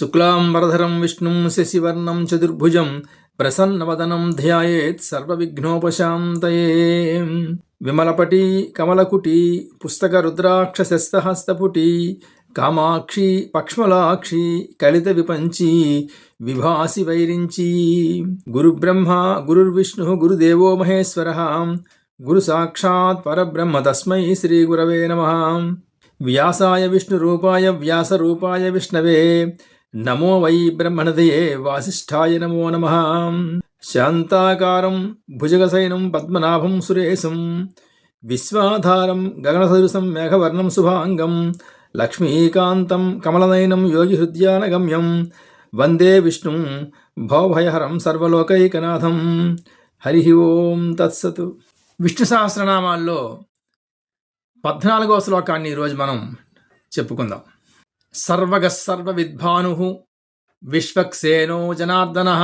శుక్లాంబరధరం విష్ణుం శశివర్ణం చతుర్భుజం ప్రసన్నవదనం ధ్యాయేత్ సర్వవిఘ్నోపశాంతయే. విమలపటి కమలకుటి పుస్తక రుద్రాక్షస్తహస్తపుటి కామాక్షి పక్ష్మలాక్షి కలిత విపంచి విభాసి వైరించి. గురుబ్రహ్మ గురుర్విష్ణు గురుదేవో మహేశ్వర గురు సాక్షాత్ పరబ్రహ్మ తస్మై శ్రీ గురవే నమః. వ్యాసాయ విష్ణురూపాయ వ్యాసరూపాయ విష్ణవే నమో వై బ్రహ్మణదయే వాసిష్ఠాయ నమో నమః. శాంతాకారం భుజగశయనం పద్మనాభం సురేశం విశ్వాధారం గగనసదృశం మేఘవర్ణం శుభాంగం లక్ష్మీకాంతం కమలనయనం యోగిహృద్యానగమ్యం వందే విష్ణుం భవభయహరం సర్వలోకైకనాథం. హరి ఓం తత్సతు. విష్ణు సహస్రనామాల్లో 14వ శ్లోకాన్ని ఈరోజు మనం చెప్పుకుందాం. సర్వగ సర్వవిద్భాను విశ్వక్సేనో జనార్దనః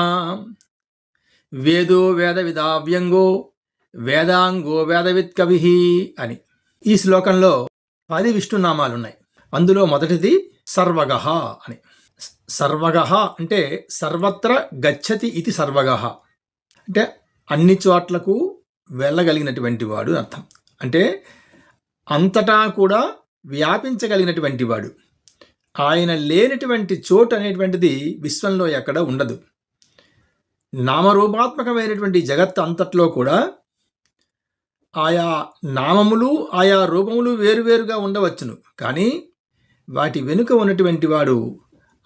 వేదో వేదవిదావ్యంగో వేదాంగో వేదవిత్కవిః అని. ఈ శ్లోకంలో 10 విష్ణునామాలున్నాయి. అందులో మొదటిది సర్వగః అని. సర్వగః అంటే సర్వత్ర గచ్చతి ఇది సర్వగః అంటే అన్ని చోట్లకు వెళ్ళగలిగినటువంటి వాడు అర్థం. అంటే అంతటా కూడా వ్యాపించగలిగినటువంటి వాడు. ఆయన లేనటువంటి చోటు అనేటువంటిది విశ్వంలో ఎక్కడ ఉండదు. నామరూపాత్మకమైనటువంటి జగత్తు అంతట్లో కూడా ఆయా నామములు ఆయా రూపములు వేరువేరుగా ఉండవచ్చును, కానీ వాటి వెనుక ఉన్నటువంటి వాడు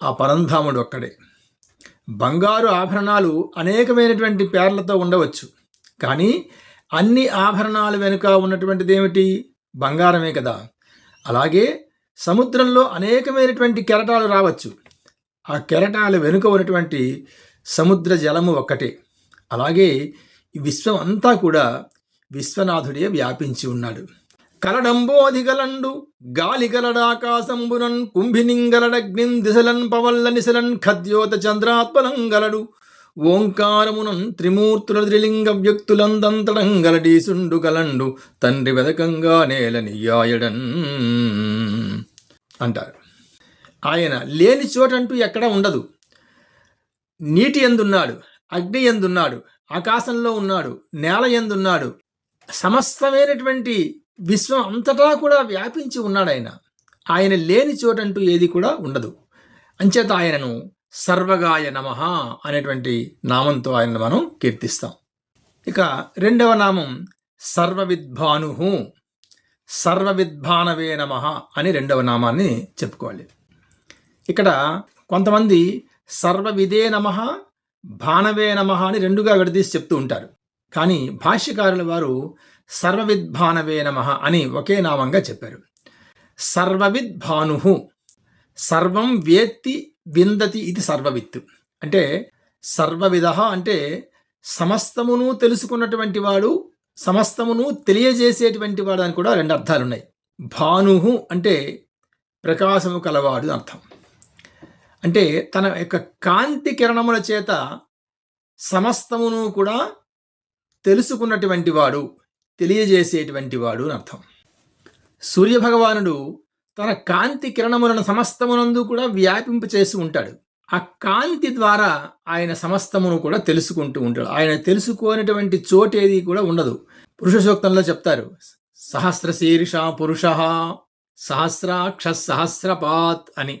ఆ పరంధాముడు ఒక్కడే. బంగారు ఆభరణాలు అనేకమైనటువంటి పేర్లతో ఉండవచ్చు, కానీ అన్ని ఆభరణాల వెనుక ఉన్నటువంటిది ఏమిటి? బంగారమే కదా. అలాగే సముద్రంలో అనేకమైనటువంటి కెరటాలు రావచ్చు, ఆ కెరటాల వెనుక ఉన్నటువంటి సముద్ర జలము ఒక్కటే. అలాగే ఈ విశ్వం అంతా కూడా విశ్వనాథుడే వ్యాపించి ఉన్నాడు. కలడంబోధిగలండు గాలిగలడాకాశంబునన్ కుంభినింగలడగ్నిన్ దిశలన్ పవల్ల నిశలన్ ఖద్యోత చంద్రాత్మలంగలడు ఓంకారమునన్ త్రిమూర్తుల త్రిలింగ వ్యక్తులందంతడంగలడీసుండు గలండు తండ్రి వెదకంగా నేలనియాయడన్ అంటారు. ఆయన లేని చోటంటూ ఎక్కడా ఉండదు. నీటి యందున్నాడు, అగ్ని యందున్నాడు, ఆకాశంలో ఉన్నాడు, నేల యందున్నాడు. సమస్తమైనటువంటి విశ్వం అంతటా కూడా వ్యాపించి ఉన్నాడు ఆయన. ఆయన లేని చోటంటూ ఏది కూడా ఉండదు. అంచేత ఆయనను సర్వగాయ నమః అనేటువంటి నామంతో ఆయనను మనం కీర్తిస్తాం. ఇక రెండవ నామం సర్వవిద్భాను. సర్వవిద్భానవే నమః అని రెండవ నామాన్ని చెప్పుకోవాలి. ఇక్కడ కొంతమంది సర్వవిదే నమః భానవే నమః అని రెండుగా విడదీసి చెప్తూ ఉంటారు. కానీ భాష్యకారుల వారు సర్వవిద్భానవే నమః అని ఒకే నామంగా చెప్పారు. సర్వవిద్భాను సర్వం వేత్తి విందతి ఇది సర్వవిత్తు. అంటే సర్వవిధ అంటే సమస్తమును తెలుసుకున్నటువంటి వాడు, సమస్తమును తెలియజేసేటువంటి వాడు అని కూడా రెండు అర్థాలున్నాయి. భాను అంటే ప్రకాశము కలవాడు అర్థం. అంటే తన యొక్క కాంతి కిరణముల చేత సమస్తమును కూడా తెలుసుకున్నటువంటి వాడు, తెలియజేసేటువంటి వాడు అని అర్థం. సూర్యభగవానుడు తన కాంతి కిరణములను సమస్తమునందు కూడా వ్యాపింప చేసి ఉంటాడు. ఆ కాంతి ద్వారా ఆయన సమస్తమును కూడా తెలుసుకుంటూ ఉంటాడు. ఆయన తెలుసుకోనటువంటి చోటు ఏది కూడా ఉండదు. పురుష సూక్తంలో చెప్తారు, సహస్రశీర్ష పురుష సహస్రాక్ష సహస్రపాత్ అని.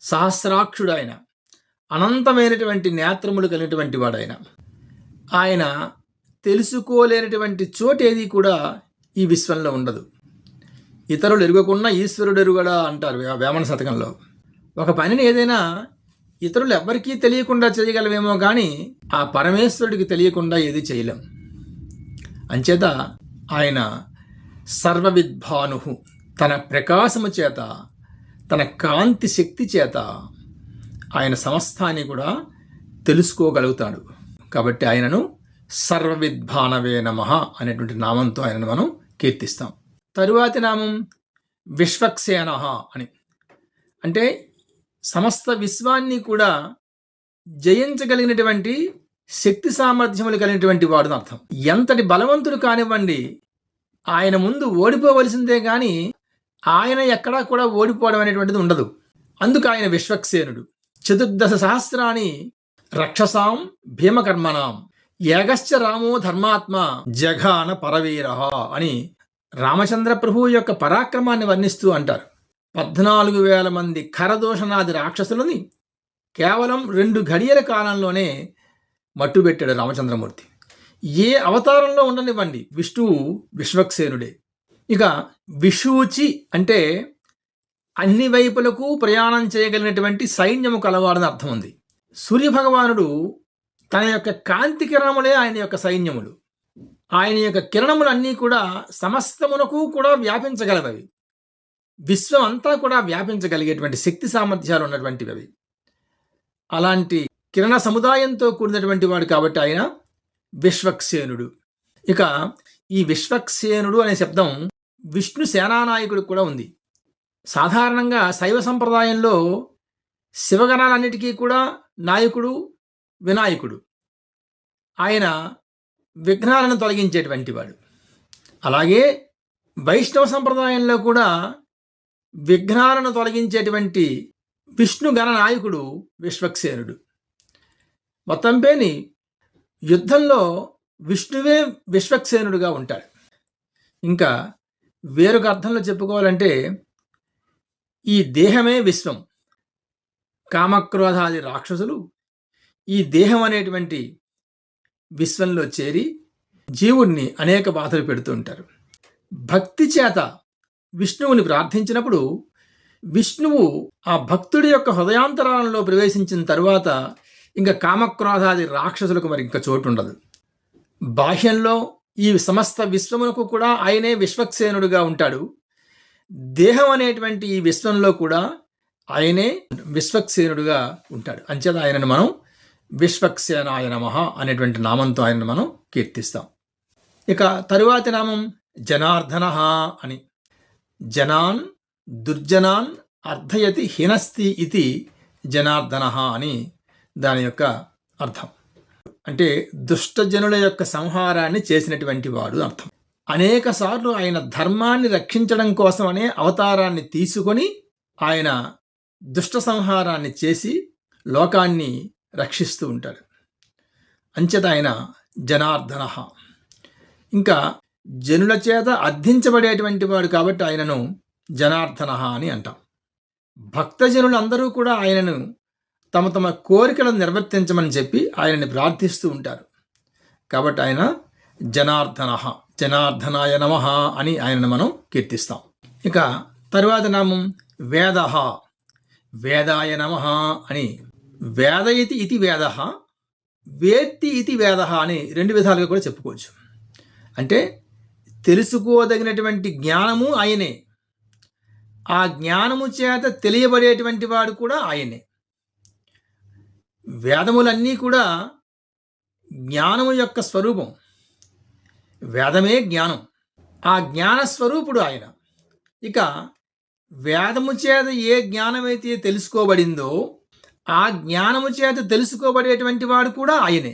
సహస్రాక్షుడు ఆయన, అనంతమైనటువంటి నేత్రములు కలిగినటువంటి వాడు ఆయన. ఆయన తెలుసుకోలేనటువంటి చోటు ఏది కూడా ఈ విశ్వంలో ఉండదు. ఇతరులు ఎరుగకుండా ఈశ్వరుడు ఎరుగడా అంటారు వేమన శతకంలో. ఒక పనిని ఏదైనా ఇతరులు ఎవ్వరికీ తెలియకుండా చేయగలవేమో కానీ ఆ పరమేశ్వరుడికి తెలియకుండా ఏది చేయలేం. అంచేత ఆయన సర్వవిద్భాను, తన ప్రకాశము చేత, తన కాంతి శక్తి చేత ఆయన సమస్తాన్ని కూడా తెలుసుకోగలుగుతాడు. కాబట్టి ఆయనను సర్వవిద్భానవే నమః అనేటువంటి నామంతో ఆయనను మనం కీర్తిస్తాం. తరువాతి నామం విశ్వక్సేన అని. అంటే సమస్త విశ్వాన్ని కూడా జయించగలిగినటువంటి శక్తి సామర్థ్యములు కలిగినటువంటి వాడు అర్థం. ఎంతటి బలవంతుడు కానివ్వండి, ఆయన ముందు ఓడిపోవలసిందే కానీ ఆయన ఎక్కడా కూడా ఓడిపోవడం అనేటువంటిది ఉండదు. అందుకు ఆయన విశ్వక్సేనుడు. చతుర్దశ సహస్రాన్ని రక్షసాం భీమకర్మణాం ఏగశ్చ రామో ధర్మాత్మ జఘాన పరవీర అని రామచంద్ర ప్రభువు యొక్క పరాక్రమాన్ని వర్ణిస్తూ అంటారు. 14,000 మంది ఖరదూషణాది రాక్షసులని కేవలం 2 ఘడియల కాలంలోనే మట్టుబెట్టాడు రామచంద్రమూర్తి. ఏ అవతారంలో ఉండనివ్వండి, విష్ణువు విశ్వక్సేనుడే. ఇక విషూచి అంటే అన్ని వైపులకు ప్రయాణం చేయగలిగినటువంటి సైన్యము కలవాడని అర్థం ఉంది. సూర్యభగవానుడు తన యొక్క కాంతి కిరణములే ఆయన యొక్క సైన్యములు. ఆయన యొక్క కిరణములన్నీ కూడా సమస్తమునకు కూడా వ్యాపించగలవవి. విశ్వం అంతా కూడా వ్యాపించగలిగేటువంటి శక్తి సామర్థ్యాలు ఉన్నటువంటివి అవి. అలాంటి కిరణ సముదాయంతో కూడినటువంటి వాడు కాబట్టి ఆయన విశ్వక్సేనుడు. ఇక ఈ విశ్వక్సేనుడు అనే శబ్దం విష్ణు సేనానాయకుడు కూడా ఉంది. సాధారణంగా శైవ సంప్రదాయంలో శివగణాలన్నిటికీ కూడా నాయకుడు వినాయకుడు. ఆయన విఘ్నాలను తొలగించేటువంటి వాడు. అలాగే వైష్ణవ సంప్రదాయంలో కూడా విఘ్నాలను తొలగించేటువంటి విష్ణు గణనాయకుడు విశ్వక్సేనుడు. మొత్తం పేని యుద్ధంలో విష్ణువే విశ్వక్సేనుడుగా ఉంటాడు. ఇంకా వేరొక అర్థంలో చెప్పుకోవాలంటే ఈ దేహమే విశ్వం. కామక్రోధాది రాక్షసులు ఈ దేహం అనేటువంటి విశ్వంలో చేరి జీవుణ్ణి అనేక బాధలు పెడుతూ ఉంటారు. భక్తి చేత విష్ణువుని ప్రార్థించినప్పుడు విష్ణువు ఆ భక్తుడి యొక్క హృదయాంతరాలంలో ప్రవేశించిన తరువాత ఇంకా కామక్రోధాది రాక్షసులకు మరి ఇంకా చోటు ఉండదు. బాహ్యంలో ఈ సమస్త విశ్వమునకు కూడా ఆయనే విశ్వక్సేనుడుగా ఉంటాడు. దేహం అనేటువంటి ఈ విశ్వంలో కూడా ఆయనే విశ్వక్సేనుడుగా ఉంటాడు. అంచేత ఆయనను మనం విశ్వక్సేనాయ నమః అనేటువంటి నామంతో ఆయనను మనం కీర్తిస్తాం. ఇక తరువాతి నామం జనార్దన అని. జనాన్ దుర్జనాన్ అర్థయతి హినస్తి ఇది జనార్దన అని దాని యొక్క అర్థం. అంటే దుష్టజనుల యొక్క సంహారాన్ని చేసినటువంటి వాడు అర్థం. అనేక సార్లు ఆయన ధర్మాన్ని రక్షించడం కోసమనే అవతారాన్ని తీసుకొని ఆయన దుష్ట సంహారాన్ని చేసి లోకాన్ని రక్షిస్తూ ఉంటాడు. అంచేత ఆయన జనార్దన. ఇంకా జనుల చేత అర్థించబడేటువంటి వాడు కాబట్టి ఆయనను జనార్దన అని అంటాం. భక్తజనులందరూ కూడా ఆయనను తమ తమ కోరికలను నిర్వర్తించమని చెప్పి ఆయనని ప్రార్థిస్తూ ఉంటారు. కాబట్టి ఆయన జనార్దన, జనార్దనాయ నమః అని ఆయనను మనం కీర్తిస్తాం. ఇక తరువాత నామం వేద, వేదాయ నమః అని. వేదయతి ఇది వేద, వేత్తి ఇది వేద అని 2 విధాలుగా కూడా చెప్పుకోవచ్చు. అంటే తెలుసుకోదగినటువంటి జ్ఞానము ఆయనే, ఆ జ్ఞానము చేత తెలియబడేటువంటి వాడు కూడా ఆయనే. వేదములన్నీ కూడా జ్ఞానము యొక్క స్వరూపం. వేదమే జ్ఞానం, ఆ జ్ఞాన స్వరూపుడు ఆయన. ఇక వేదము చేత ఏ జ్ఞానమైతే తెలుసుకోబడిందో ఆ జ్ఞానము చేత తెలుసుకోబడేటువంటి వాడు కూడా ఆయనే.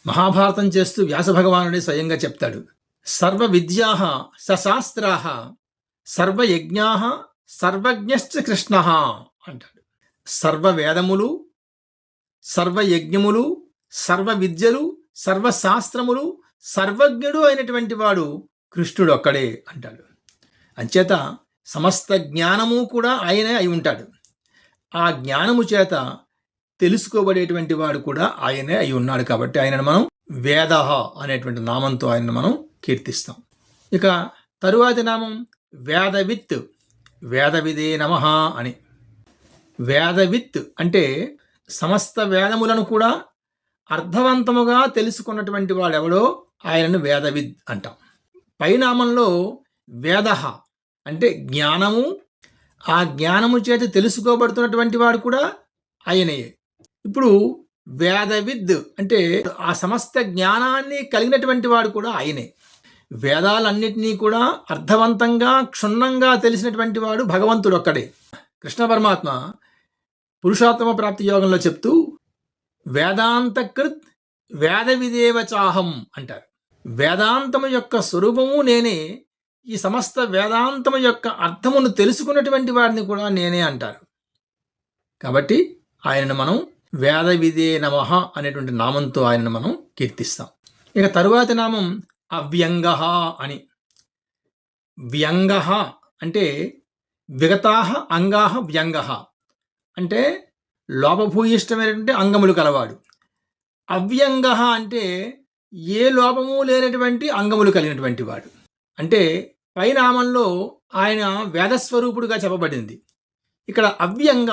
మహాభారతం చేస్తూ వ్యాస భగవానుడే స్వయంగా చెప్తాడు, సర్వ విద్యా సశాస్త్రా సర్వయజ్ఞా సర్వజ్ఞశ్చ కృష్ణ అంటాడు. సర్వ వేదములు, సర్వయజ్ఞములు, సర్వ విద్యలు, సర్వశాస్త్రములు, సర్వజ్ఞుడు అయినటువంటి వాడు కృష్ణుడు ఒక్కడే అంటాడు. అంచేత సమస్త జ్ఞానము కూడా ఆయనే అయి ఉంటాడు. ఆ జ్ఞానము చేత తెలుసుకోబడేటువంటి వాడు కూడా ఆయనే అయి ఉన్నాడు. కాబట్టి ఆయనను మనం వేద అనేటువంటి నామంతో ఆయనను మనం కీర్తిస్తాం. ఇక తరువాతి నామం వేదవిత్, వేదవిదే నమః అని. వేదవిత్ అంటే సమస్త వేదములను కూడా అర్థవంతముగా తెలుసుకున్నటువంటి వాడెవడో ఆయనను వేదవిద్ అంటాం. పైనామంలో వేద అంటే జ్ఞానము, ఆ జ్ఞానము చేత తెలుసుకోబడుతున్నటువంటి వాడు కూడా ఆయనయే. ఇప్పుడు వేదవిద్ అంటే ఆ సమస్త జ్ఞానాన్ని కలిగినటువంటి వాడు కూడా ఆయనే. వేదాలన్నిటినీ కూడా అర్థవంతంగా క్షుణ్ణంగా తెలిసినటువంటి వాడు భగవంతుడు ఒక్కడే. కృష్ణ పరమాత్మ పురుషోత్తమ ప్రాప్తి యోగంలో చెప్తూ వేదాంతకృత్ వేద విదేవచాహం అంటారు. వేదాంతము యొక్క స్వరూపము నేనే, ఈ సమస్త వేదాంతము యొక్క అర్థమును తెలుసుకున్నటువంటి వాడిని కూడా నేనే అంటారు. కాబట్టి ఆయనను మనం వేద విదే నమః అనేటువంటి నామంతో ఆయనను మనం కీర్తిస్తాం. ఇక తరువాతి నామం అవ్యంగ అని. వ్యంగ అంటే విగతాహ అంగాహ వ్యంగ అంటే లోపభూయిష్టమైనటువంటి అంగములు కలవాడు. అవ్యంగ అంటే ఏ లోపము లేనటువంటి అంగములు కలిగినటువంటి వాడు. అంటే పై నామంలో ఆయన వేదస్వరూపుడుగా చెప్పబడింది. ఇక్కడ అవ్యంగ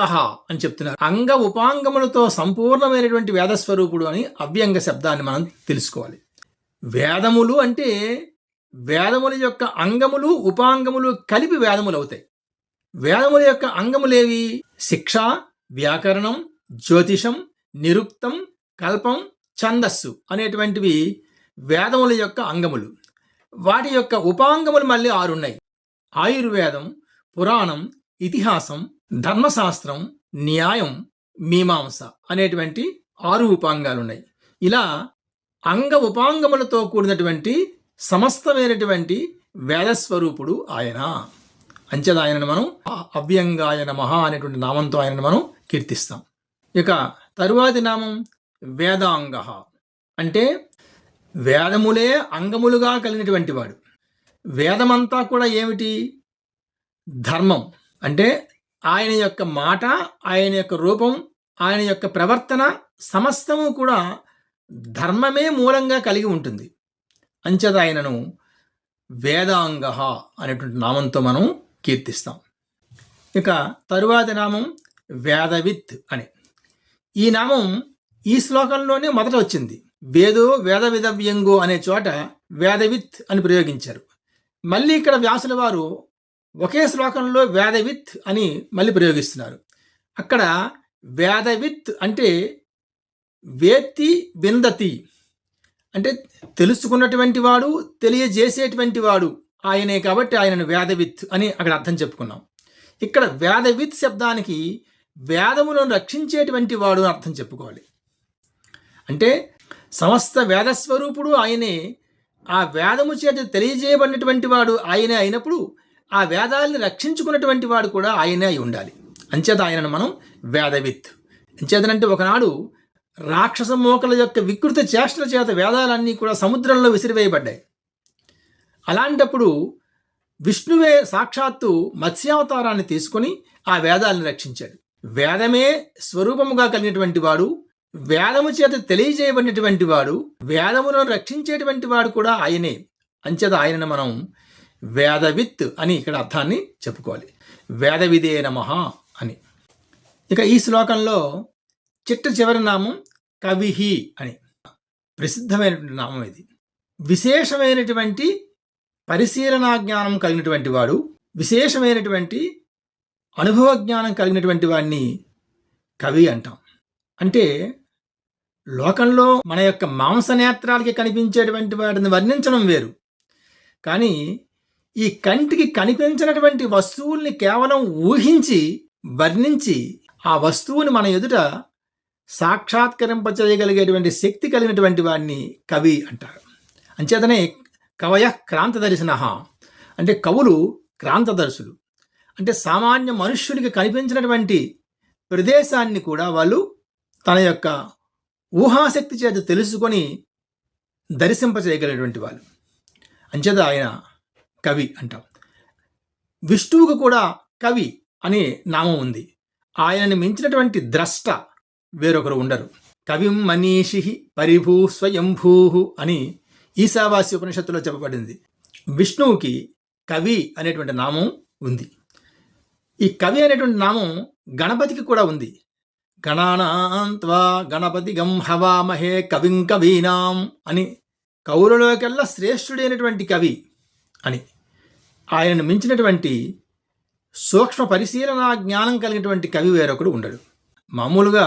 అని చెప్తున్నారు. అంగ ఉపాంగములతో సంపూర్ణమైనటువంటి వేదస్వరూపుడు అని అవ్యంగ శబ్దాన్ని మనం తెలుసుకోవాలి. వేదములు అంటే వేదముల యొక్క అంగములు ఉపాంగములు కలిపి వేదములు అవుతాయి. వేదముల యొక్క అంగములేవి? శిక్ష, వ్యాకరణం, జ్యోతిషం, నిరుక్తం, కల్పం, ఛందస్సు అనేటువంటివి వేదముల యొక్క అంగములు. వాటి యొక్క ఉపాంగములు మళ్ళీ 6 ఉన్నాయి. ఆయుర్వేదం, పురాణం, ఇతిహాసం, ధర్మశాస్త్రం, న్యాయం, మీమాంస అనేటువంటి 6 ఉపాంగాలు ఉన్నాయి. ఇలా అంగ ఉపాంగములతో కూడినటువంటి సమస్తమైనటువంటి వేదస్వరూపుడు ఆయన. అంచేత ఆయనను మనం అవ్యంగాయ నమః అనేటువంటి నామంతో ఆయనను మనం కీర్తిస్తాం. ఇక తరువాతి నామం వేదాంగ అంటే వేదములే అంగములుగా కలిగినటువంటి వాడు. వేదమంతా కూడా ఏమిటి? ధర్మం. అంటే ఆయన యొక్క మాట, ఆయన యొక్క రూపం, ఆయన యొక్క ప్రవర్తన సమస్తము కూడా ధర్మమే మూలంగా కలిగి ఉంటుంది. అంచేత ఆయనను వేదాంగ అనేటువంటి నామంతో మనం కీర్తిస్తాం. ఇక తరువాతి నామం వేదవిత్ అని. ఈ నామం ఈ శ్లోకంలోనే మొదట వచ్చింది. వేదో వేద విదవ్యంగో అనే చోట వేదవిత్ అని ప్రయోగించారు. మళ్ళీ ఇక్కడ వ్యాసుల వారు ఒకే శ్లోకంలో వేదవిత్ అని మళ్ళీ ప్రయోగిస్తున్నారు. అక్కడ వేదవిత్ అంటే వేత్తి విందతి అంటే తెలుసుకున్నటువంటి వాడు, తెలియజేసేటువంటి వాడు ఆయనే కాబట్టి ఆయనను వేదవిత్ అని అక్కడ అర్థం చెప్పుకున్నాం. ఇక్కడ వేదవిత్ శబ్దానికి వేదములను రక్షించేటువంటి వాడు అని అర్థం చెప్పుకోవాలి. అంటే సమస్త వేదస్వరూపుడు ఆయనే, ఆ వేదము చేత తెలియజేయబడినటువంటి వాడు ఆయనే అయినప్పుడు ఆ వేదాలని రక్షించుకున్నటువంటి వాడు కూడా ఆయనే అయి ఉండాలి. అంచేత ఆయనను మనం వేదవిత్. అంచేతనంటే ఒకనాడు రాక్షస మోకల యొక్క వికృత చేష్టల చేత వేదాలన్నీ కూడా సముద్రంలో విసిరివేయబడ్డాయి. అలాంటప్పుడు విష్ణువే సాక్షాత్తు మత్స్యావతారాన్ని తీసుకొని ఆ వేదాలను రక్షించాడు. వేదమే స్వరూపముగా కలిగినటువంటి వాడు, వేదము చేత తెలియజేయబడినటువంటి వాడు, వేదములను రక్షించేటువంటి వాడు కూడా ఆయనే. అంచేత ఆయనను మనం వేదవిత్ అని ఇక్కడ అర్థాన్ని చెప్పుకోవాలి. వేదవిదే నమః అని. ఇక ఈ శ్లోకంలో చిట్ట చివరి నామం కవిహి అని. ప్రసిద్ధమైనటువంటి నామం ఇది. విశేషమైనటువంటి పరిశీలనా జ్ఞానం కలిగినటువంటి వాడు, విశేషమైనటువంటి అనుభవ జ్ఞానం కలిగినటువంటి వాడిని కవి అంటాం. అంటే లోకంలో మన యొక్క మాంసనేత్రాలకి కనిపించేటువంటి వాటిని వర్ణించడం వేరు, కానీ ఈ కంటికి కనిపించినటువంటి వస్తువుల్ని కేవలం ఊహించి వర్ణించి ఆ వస్తువుని మన ఎదుట సాక్షాత్కరింపచేయగలిగేటువంటి శక్తి కలిగినటువంటి వాడిని కవి అంటారు. అంచేతనే కవయ క్రాంతదర్శినః అంటే కవులు క్రాంతదర్శులు. అంటే సామాన్య మనుష్యుడికి కనిపించినటువంటి ప్రదేశాన్ని కూడా వాళ్ళు తన యొక్క ఊహాశక్తి చేత తెలుసుకొని దర్శింపచేయగలిగినటువంటి వాళ్ళు. అంచేత ఆయన కవి అంటాం. విష్ణువుకు కూడా కవి అనే నామం ఉంది. ఆయనని మించినటువంటి ద్రష్ట వేరొకరు ఉండరు. కవిం మనీషి పరిభూ స్వయంభూ అని ఈశావాస్య ఉపనిషత్తులో చెప్పబడింది. విష్ణువుకి కవి అనేటువంటి నామం ఉంది. ఈ కవి అనేటువంటి నామం గణపతికి కూడా ఉంది. గణానాన్త్వా గణపతి గం హవామహే కవిం కవీనాం అని, కవులలోకెల్లా శ్రేష్ఠుడైనటువంటి కవి అని. ఆయనను మించినటువంటి సూక్ష్మ పరిశీలనా జ్ఞానం కలిగినటువంటి కవి వేరొకడు ఉండడు. మామూలుగా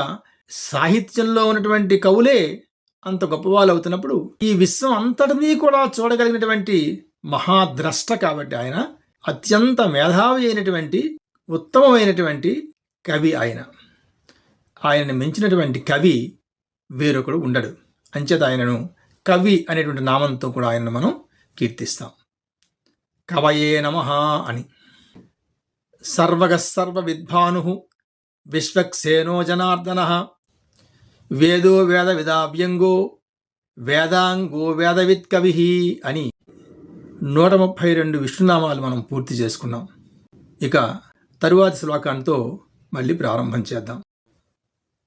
సాహిత్యంలో ఉన్నటువంటి కవులే అంత గొప్పవాళ్ళు అవుతున్నప్పుడు ఈ విశ్వం అంతటినీ కూడా చూడగలిగినటువంటి మహాద్రష్ట కాబట్టి ఆయన అత్యంత మేధావి అయినటువంటి ఉత్తమమైనటువంటి కవి ఆయన. ఆయనను మించినటువంటి కవి వేరొకడు ఉండడు. అంచేత ఆయనను కవి అనేటువంటి నామంతో కూడా ఆయనను మనం కీర్తిస్తాం. కవయే నమః అని. సర్వగ సర్వ విద్వాను విశ్వక్సేనో జనార్దన వేదో వేద విదావ్యంగో వేదాంగో వేదవిత్ కవి అని 132 విష్ణునామాలు మనం పూర్తి చేసుకున్నాం. ఇక తరువాతి శ్లోకంతో మళ్ళీ ప్రారంభం చేద్దాం.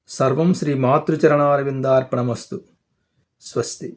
సర్వం శ్రీ మాతృచరణారవిందార్పణమస్తు. స్వస్తి.